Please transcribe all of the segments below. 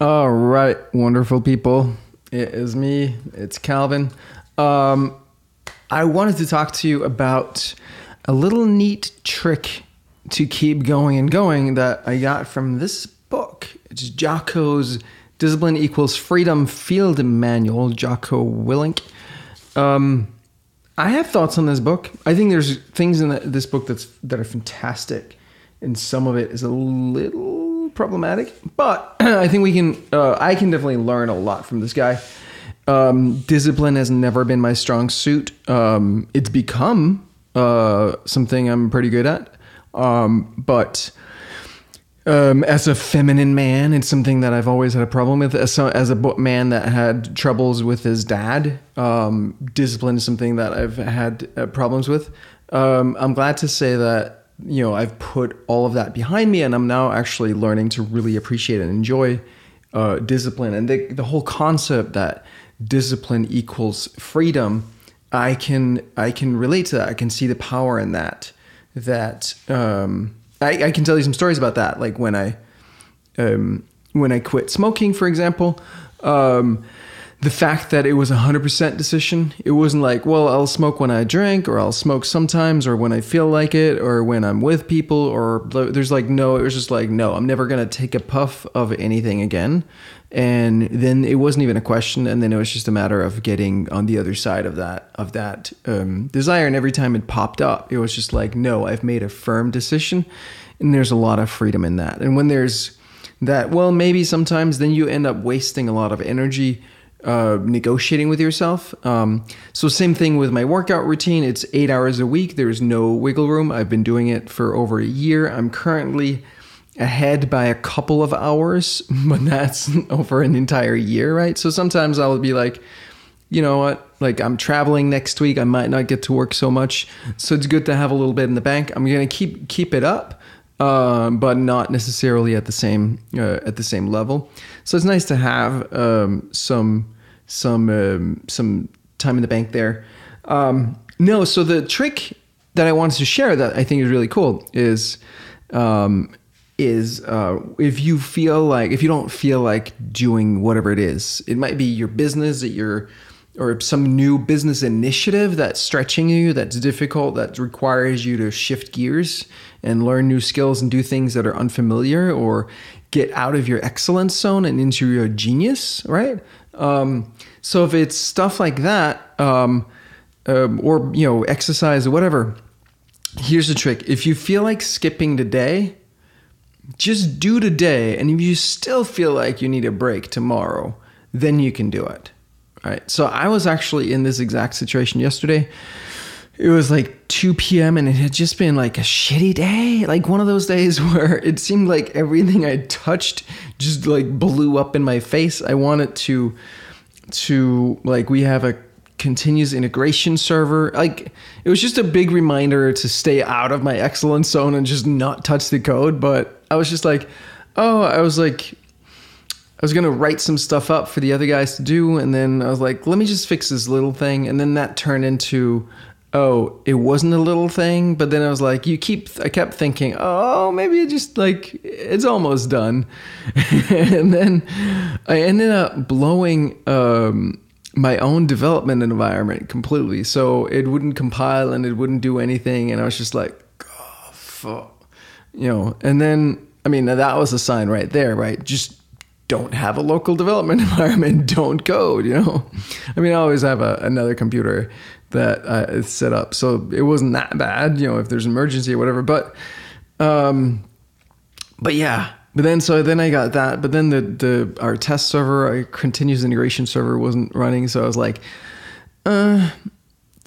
All right, wonderful people. It is me. It's Calvin. I wanted to talk to you about a little neat trick to keep going and going that I got from this book. It's Jocko's Discipline Equals Freedom Field Manual, Jocko Willink. I have thoughts on this book. I think there's things in this book that are fantastic, and some of it is a little problematic. But I think I can definitely learn a lot from this guy. Discipline has never been my strong suit. It's become something I'm pretty good at. But as a feminine man, it's something that I've always had a problem with. As a man that had troubles with his dad, discipline is something that I've had problems with. I'm glad to say that, I've put all of that behind me, and I'm now actually learning to really appreciate and enjoy discipline. And the whole concept that discipline equals freedom, I can relate to that. I can see the power in that. I can tell you some stories about that. Like when I quit smoking, for example, the fact that it was 100% decision. It wasn't like, well, I'll smoke when I drink, or I'll smoke sometimes, or when I feel like it, or when I'm with people, or there's like, no, it was just like, no, I'm never going to take a puff of anything again. And then it wasn't even a question. And then it was just a matter of getting on the other side of that desire. And every time it popped up, it was just like, no, I've made a firm decision. And there's a lot of freedom in that. And when there's that, well, maybe sometimes then you end up wasting a lot of energy negotiating with yourself. So same thing with my workout routine. It's 8 hours a week. There's no wiggle room. I've been doing it for over a year. I'm currently ahead by a couple of hours, but that's over an entire year, right? So sometimes I'll be like, you know what, like I'm traveling next week, I might not get to work so much, so it's good to have a little bit in the bank. I'm gonna keep it up, but not necessarily at the same level. So it's nice to have some time in the bank there. So the trick that I wanted to share that I think is really cool is if you don't feel like doing whatever it is, it might be your business or some new business initiative that's stretching you, that's difficult, that requires you to shift gears and learn new skills and do things that are unfamiliar, or get out of your excellence zone and into your genius, right? So if it's stuff like that, or exercise or whatever, here's the trick. If you feel like skipping today, just do today, and if you still feel like you need a break tomorrow, then you can do it. All right. So I was actually in this exact situation yesterday. It was like 2 p.m. and it had just been like a shitty day. Like one of those days where it seemed like everything I touched just like blew up in my face. I wanted to like, we have a continuous integration server. Like it was just a big reminder to stay out of my excellence zone and just not touch the code. But I was just like, I was going to write some stuff up for the other guys to do. And then I was like, let me just fix this little thing. And then that turned into, it wasn't a little thing. But then I was like, I kept thinking, maybe it just like, it's almost done. And then I ended up blowing, my own development environment completely. So it wouldn't compile and it wouldn't do anything. And I was just like, oh, fuck. And then, that was a sign right there, right? Just don't have a local development environment. Don't code, I always have another computer that is set up. So it wasn't that bad, if there's an emergency or whatever. But yeah. But then I got that. But then our test server, our continuous integration server wasn't running. So I was like, let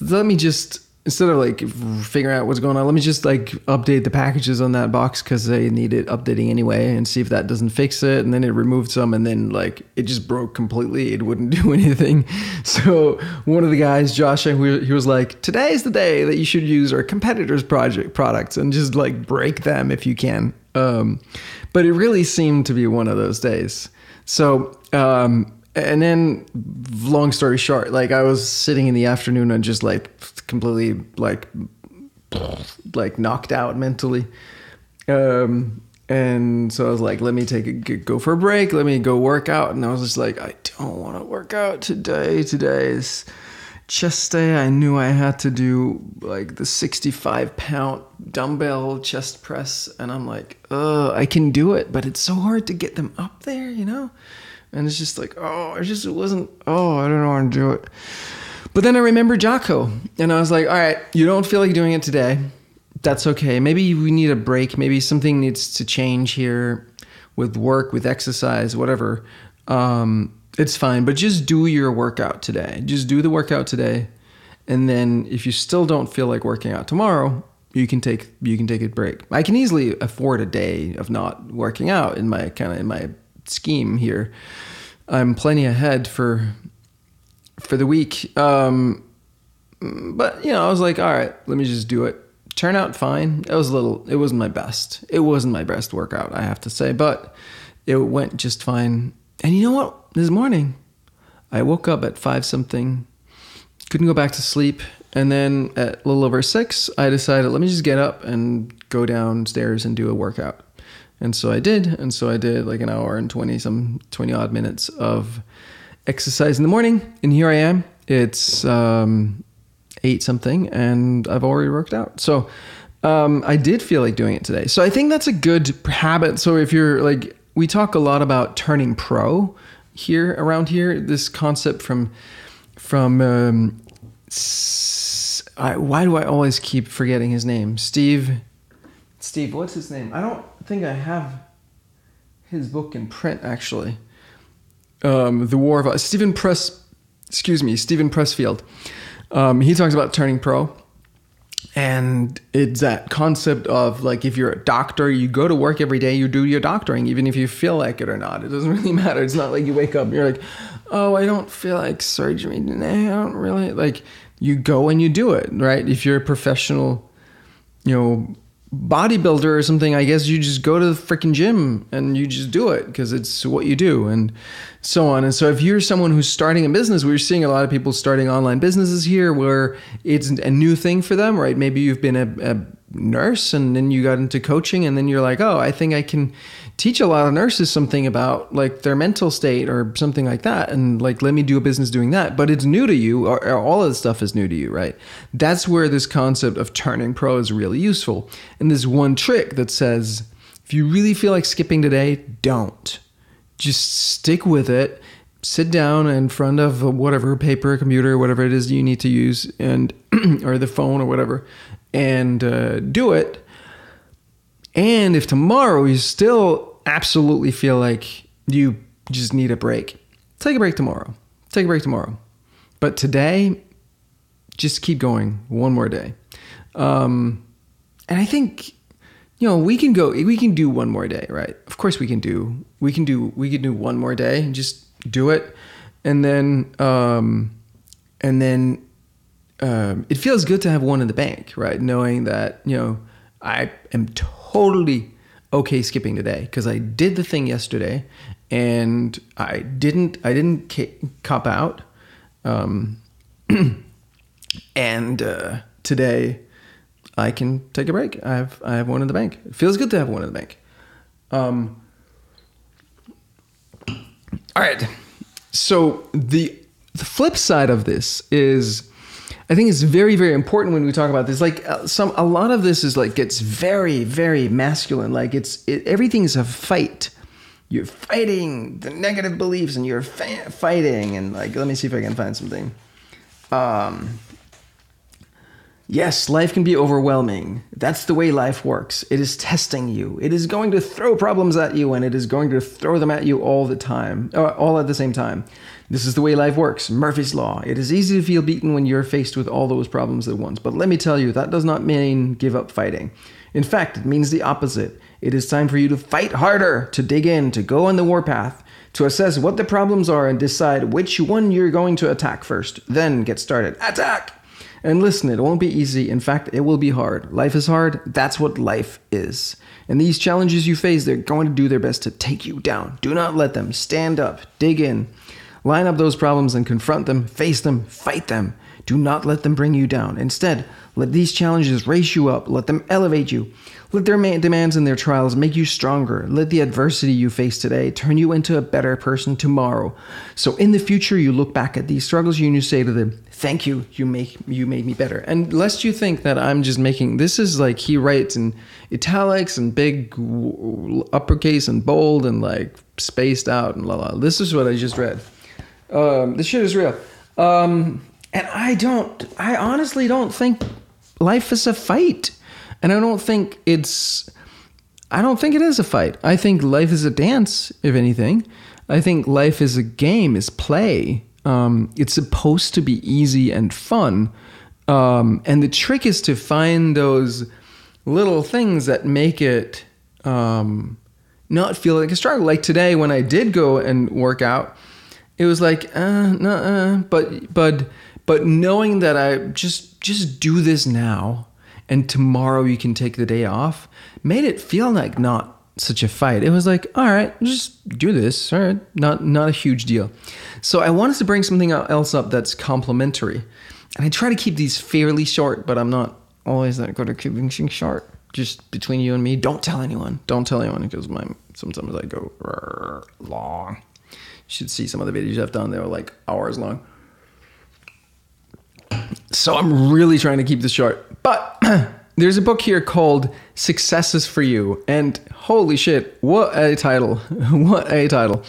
me just, instead of like figuring out what's going on, let me just like update the packages on that box because they needed updating anyway, and see if that doesn't fix it. And then it removed some, and then like it just broke completely. It wouldn't do anything. So one of the guys, Josh, he was like, today's the day that you should use our competitors' products and just like break them if you can. But it really seemed to be one of those days. So, and then long story short, like I was sitting in the afternoon and just like completely like knocked out mentally. And And so I was like, let me go for a break. Let me go work out. And I was just like, I don't want to work out today. Today is chest day. I knew I had to do like the 65-pound dumbbell chest press. And I'm like, I can do it, but it's so hard to get them up there, you know? And it's just like, I don't want to do it. But then I remembered Jocko, and I was like, all right, you don't feel like doing it today. That's okay. Maybe we need a break. Maybe something needs to change here with work, with exercise, whatever. It's fine, but just do your workout today. Just do the workout today. And then if you still don't feel like working out tomorrow, you can take a break. I can easily afford a day of not working out in my scheme here. I'm plenty ahead for the week. But I was like, all right, let me just do it. Turned out fine. It wasn't my best. It wasn't my best workout, I have to say, but it went just fine. And you know what? This morning, I woke up at 5 something, couldn't go back to sleep. And then at a little over 6, I decided, let me just get up and go downstairs and do a workout. And so I did. And so I did like an hour and 20 odd minutes of exercise in the morning. And here I am. It's 8 something and I've already worked out. So I did feel like doing it today. So I think that's a good habit. So if you're like, we talk a lot about turning pro around here, this concept from why do I always keep forgetting his name? Steve, what's his name? I don't think I have his book in print, actually. The War of Stephen Pressfield. He talks about turning pro, and it's that concept of like, if you're a doctor, you go to work every day, you do your doctoring, even if you feel like it or not. It doesn't really matter. It's not like you wake up and you're like, oh, I don't feel like surgery today. I don't really like. You go and you do it, right? If you're a professional, bodybuilder or something, I guess you just go to the freaking gym and you just do it because it's what you do, and so on. And so if you're someone who's starting a business, we're seeing a lot of people starting online businesses here where it's a new thing for them, right? Maybe you've been a nurse and then you got into coaching and then you're like, I think I can teach a lot of nurses something about like their mental state or something like that. And like, let me do a business doing that. But it's new to you, or all of the stuff is new to you, right? That's where this concept of turning pro is really useful. And there's one trick that says, if you really feel like skipping today, don't. Just stick with it. Sit down in front of whatever, paper, computer, whatever it is you need to use, and or the phone or whatever, and do it. And if tomorrow you still absolutely feel like you just need a break, take a break tomorrow. But today, just keep going one more day. And I think, we can do one more day, right? Of course we can do one more day and just do it. And then it feels good to have one in the bank, right? Knowing that, I am totally okay skipping today because I did the thing yesterday and I didn't cop out. And today I can take a break. I have one in the bank. It feels good to have one in the bank. All right. So the flip side of this is, I think it's very, very important when we talk about this. Like a lot of this is like, gets very, very masculine. Like everything's a fight. You're fighting the negative beliefs and you're fighting. And like, let me see if I can find something. Yes, life can be overwhelming. That's the way life works. It is testing you. It is going to throw problems at you, and it is going to throw them at you all the time, all at the same time. This is the way life works. Murphy's Law. It is easy to feel beaten when you're faced with all those problems at once. But let me tell you, that does not mean give up fighting. In fact, it means the opposite. It is time for you to fight harder, to dig in, to go on the warpath, to assess what the problems are and decide which one you're going to attack first. Then get started. Attack! And listen, it won't be easy. In fact, it will be hard. Life is hard. That's what life is. And these challenges you face, they're going to do their best to take you down. Do not let them. Stand up. Dig in. Line up those problems and confront them, face them, fight them. Do not let them bring you down. Instead, let these challenges raise you up. Let them elevate you. Let their demands and their trials make you stronger. Let the adversity you face today turn you into a better person tomorrow. So in the future, you look back at these struggles and you say to them, thank you, you made me better. And lest you think that I'm just making, this is like he writes in italics and big uppercase and bold and like spaced out and la la. This is what I just read. This shit is real. And I honestly don't think life is a fight. And I don't think it is a fight. I think life is a dance, if anything. I think life is a game, is play. It's supposed to be easy and fun. And the trick is to find those little things that make it not feel like a struggle. Like today when I did go and work out, it was like, but knowing that I just do this now, and tomorrow you can take the day off, made it feel like not such a fight. It was like, all right, just do this. All right, not a huge deal. So I wanted to bring something else up that's complementary. And I try to keep these fairly short, but I'm not always that good at keeping things short. Just between you and me, don't tell anyone. Don't tell anyone, because sometimes I go long. You should see some of the videos I've done. They were like hours long. So I'm really trying to keep this short. But there's a book here called Success is for You. And holy shit, what a title. What a title.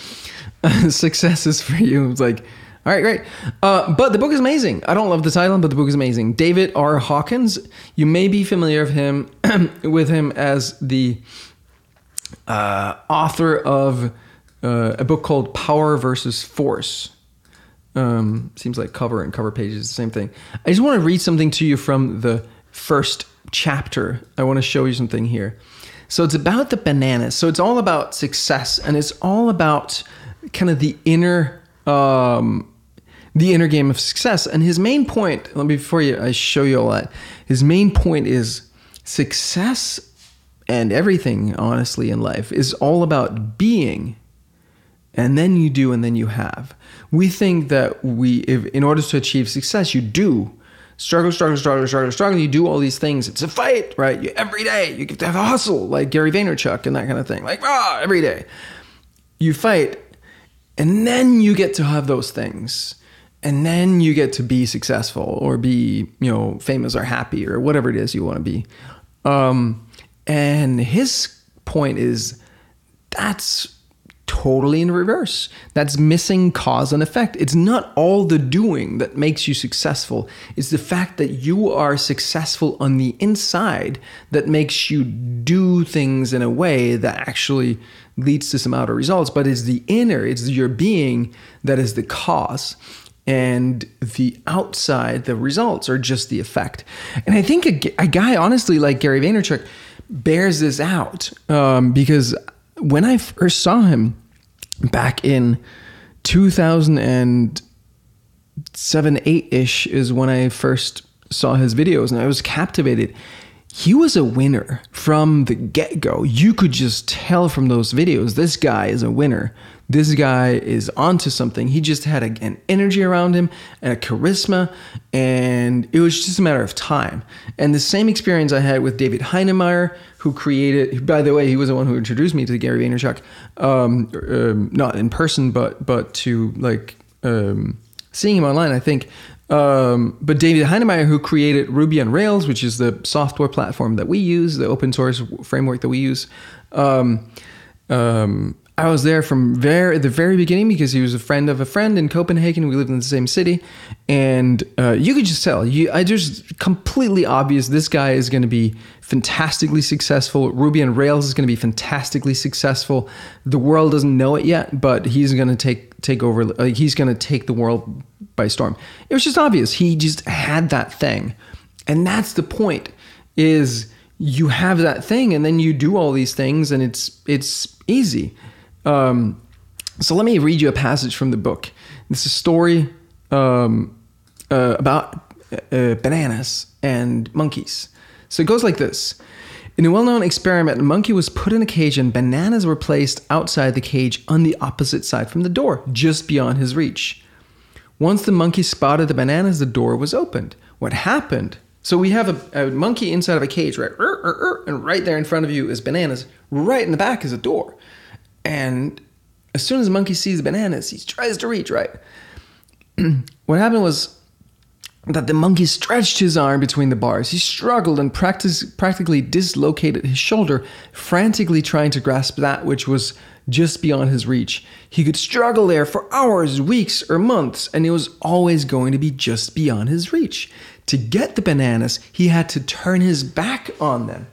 Success is for You. It's like, all right, great. But the book is amazing. I don't love the title, but the book is amazing. David R. Hawkins, you may be familiar with him as the author of a book called Power versus Force. Seems like cover and cover pages is the same thing. I just want to read something to you from the first chapter. I want to show you something here. So it's about the bananas. So it's all about success, and it's all about kind of the inner game of success. And his main point, before I show you all that, his main point is success and everything, honestly, in life is all about being. And then you do, and then you have. We think that in order to achieve success, you do struggle. You do all these things. It's a fight, right? Every day you get to have a hustle, like Gary Vaynerchuk and that kind of thing. Like, every day you fight, and then you get to have those things, and then you get to be successful or be, famous or happy or whatever it is you want to be. And his point is that's totally in reverse. That's missing cause and effect. It's not all the doing that makes you successful. It's the fact that you are successful on the inside that makes you do things in a way that actually leads to some outer results. But it's the inner, it's your being that is the cause. And the outside, the results are just the effect. And I think a guy, honestly, like Gary Vaynerchuk bears this out because when I first saw him back in 2007, 8-ish is when I first saw his videos, and I was captivated. He was a winner from the get-go. You could just tell from those videos, this guy is a winner. This guy is onto something. He just had an energy around him and a charisma, and it was just a matter of time. And the same experience I had with David Heinemeier, who created, by the way, he was the one who introduced me to Gary Vaynerchuk, not in person, but to seeing him online, I think. But David Heinemeier, who created Ruby on Rails, which is the software platform that we use, the open source framework that we use, I was there from the very beginning because he was a friend of a friend in Copenhagen. We lived in the same city, and you could just tell. I just completely obvious. This guy is going to be fantastically successful. Ruby on Rails is going to be fantastically successful. The world doesn't know it yet, but he's going to take over. He's going to take the world by storm. It was just obvious. He just had that thing, and that's the point. Is you have that thing, and then you do all these things, and it's easy. So let me read you a passage from the book. This is a story about bananas and monkeys. So it goes like this. In a well-known experiment, a monkey was put in a cage and bananas were placed outside the cage on the opposite side from the door, just beyond his reach. Once the monkey spotted the bananas, the door was opened. What happened? So we have a monkey inside of a cage, right? And right there in front of you is bananas. Right in the back is a door. And as soon as the monkey sees the bananas, he tries to reach, right? What happened was that the monkey stretched his arm between the bars. He struggled and practically dislocated his shoulder, frantically trying to grasp that which was just beyond his reach. He could struggle there for hours, weeks, or months, and it was always going to be just beyond his reach. To get the bananas, he had to turn his back on them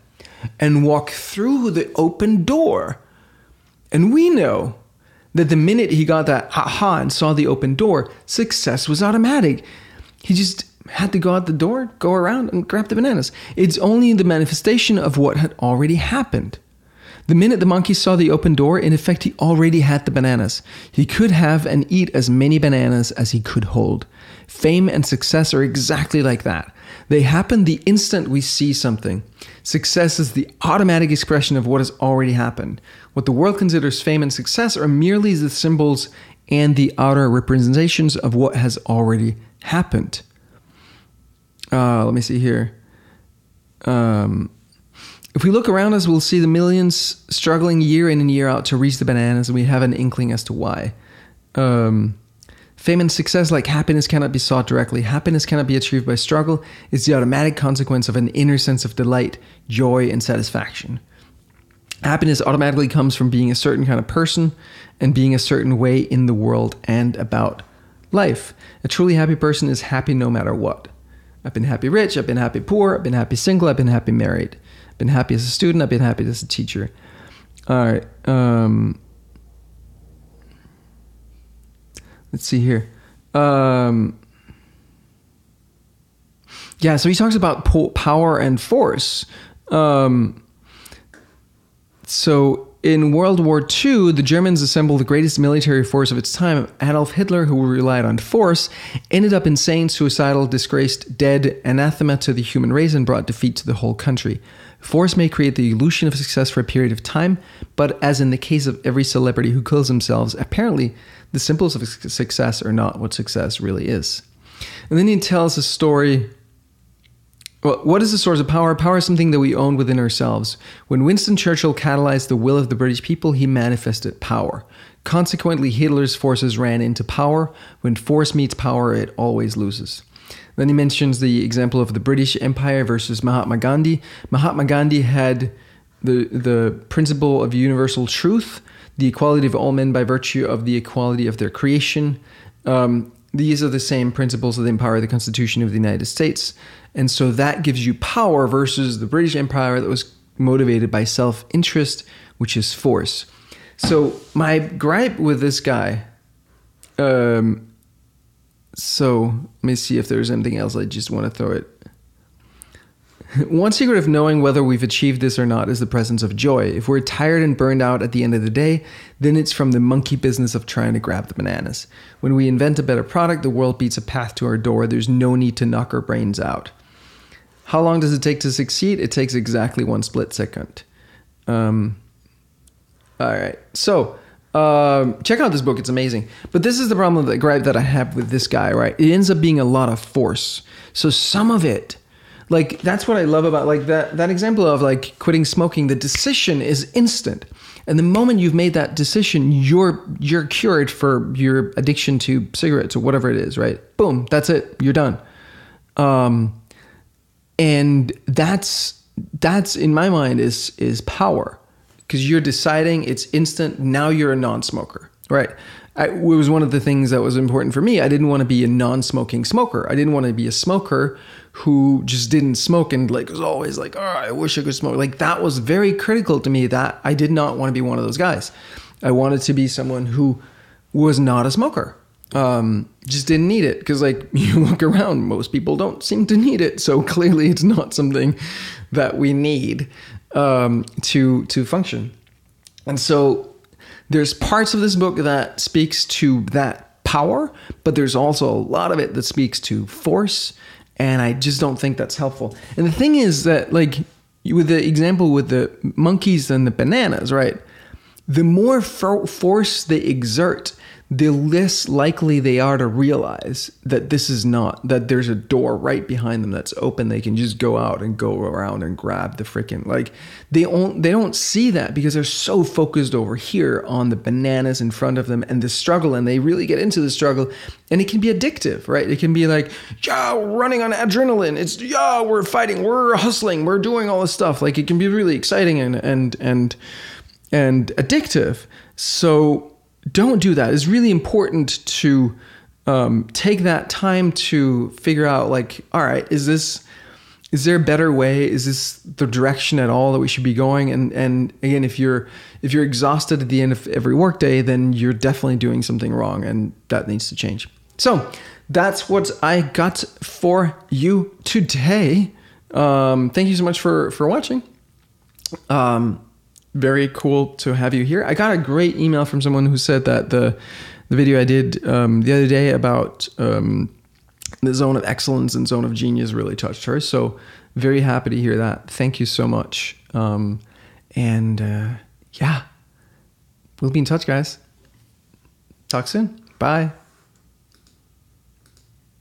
and walk through the open door. And we know that the minute he got that aha and saw the open door, success was automatic. He just had to go out the door, go around, and grab the bananas. It's only the manifestation of what had already happened. The minute the monkey saw the open door, in effect, he already had the bananas. He could have and eat as many bananas as he could hold. Fame and success are exactly like that. They happen the instant we see something. Success is the automatic expression of what has already happened. What the world considers fame and success are merely the symbols and the outer representations of what has already happened. Let me see here. If we look around us, we'll see the millions struggling year in and year out to reach the bananas, and we have an inkling as to why. Fame and success, like happiness, cannot be sought directly. Happiness cannot be achieved by struggle. It's the automatic consequence of an inner sense of delight, joy, and satisfaction. Happiness automatically comes from being a certain kind of person and being a certain way in the world and about life. A truly happy person is happy no matter what. I've been happy rich, I've been happy poor, I've been happy single, I've been happy married. I've been happy as a student, I've been happy as a teacher. All right. Let's see here. Yeah, so he talks about power and force. So in World War II, the Germans assembled the greatest military force of its time. Adolf Hitler, who relied on force, ended up insane, suicidal, disgraced, dead, anathema to the human race, and brought defeat to the whole country. Force may create the illusion of success for a period of time, but as in the case of every celebrity who kills themselves, apparently the symbols of success are not what success really is. And then he tells a story. Well, what is the source of power? Power is something that we own within ourselves. When Winston Churchill catalyzed the will of the British people, he manifested power. Consequently, Hitler's forces ran into power. When force meets power, it always loses. Then he mentions the example of the British Empire versus Mahatma Gandhi. Mahatma Gandhi had the principle of universal truth, the equality of all men by virtue of the equality of their creation. These are the same principles that empower the Constitution of the United States. And so that gives you power versus the British Empire that was motivated by self-interest, which is force. So my gripe with this guy, so let me see if there's anything else. I just want to throw it. One secret of knowing whether we've achieved this or not is the presence of joy. If we're tired and burned out at the end of the day, then it's from the monkey business of trying to grab the bananas. When we invent a better product, the world beats a path to our door. There's no need to knock our brains out. How long does it take to succeed? It takes exactly 1 split second. All right. So check out this book. It's amazing. But this is the problem, the gripe that I have with this guy, right? It ends up being a lot of force. So some of it, like, that's what I love about, like, that example of, like, quitting smoking. The decision is instant. And the moment you've made that decision, you're cured for your addiction to cigarettes or whatever it is, right? Boom, that's it. You're done. And that's in my mind is power, because you're deciding, it's instant. Now you're a non-smoker, right? It was one of the things that was important for me. I didn't want to be a non-smoking smoker. I didn't want to be a smoker who just didn't smoke and, like, was always like, oh, I wish I could smoke. Like, that was very critical to me, that I did not want to be one of those guys. I wanted to be someone who was not a smoker. Just didn't need it, because, like, you look around, most people don't seem to need it. So clearly it's not something that we need to function. And so there's parts of this book that speaks to that power, but there's also a lot of it that speaks to force. And I just don't think that's helpful. And the thing is that, like, with the example with the monkeys and the bananas, right? The more force they exert, the less likely they are to realize that that there's a door right behind them that's open. They can just go out and go around and grab the freaking, like, they don't see that because they're so focused over here on the bananas in front of them and the struggle, and they really get into the struggle, and it can be addictive, right? It can be like, yeah, we're running on adrenaline. It's, yeah, we're fighting, we're hustling, we're doing all this stuff. Like, it can be really exciting and addictive. So don't do that. It's really important to take that time to figure out, like, all right, is there a better way? Is this the direction at all that we should be going? And again, if you're exhausted at the end of every workday, then you're definitely doing something wrong, and that needs to change. So that's what I got for you today. Thank you so much for watching. Very cool to have you here. I got a great email from someone who said that the video I did the other day about the zone of excellence and zone of genius really touched her. So very happy to hear that. Thank you so much. Yeah, we'll be in touch, guys. Talk soon. Bye.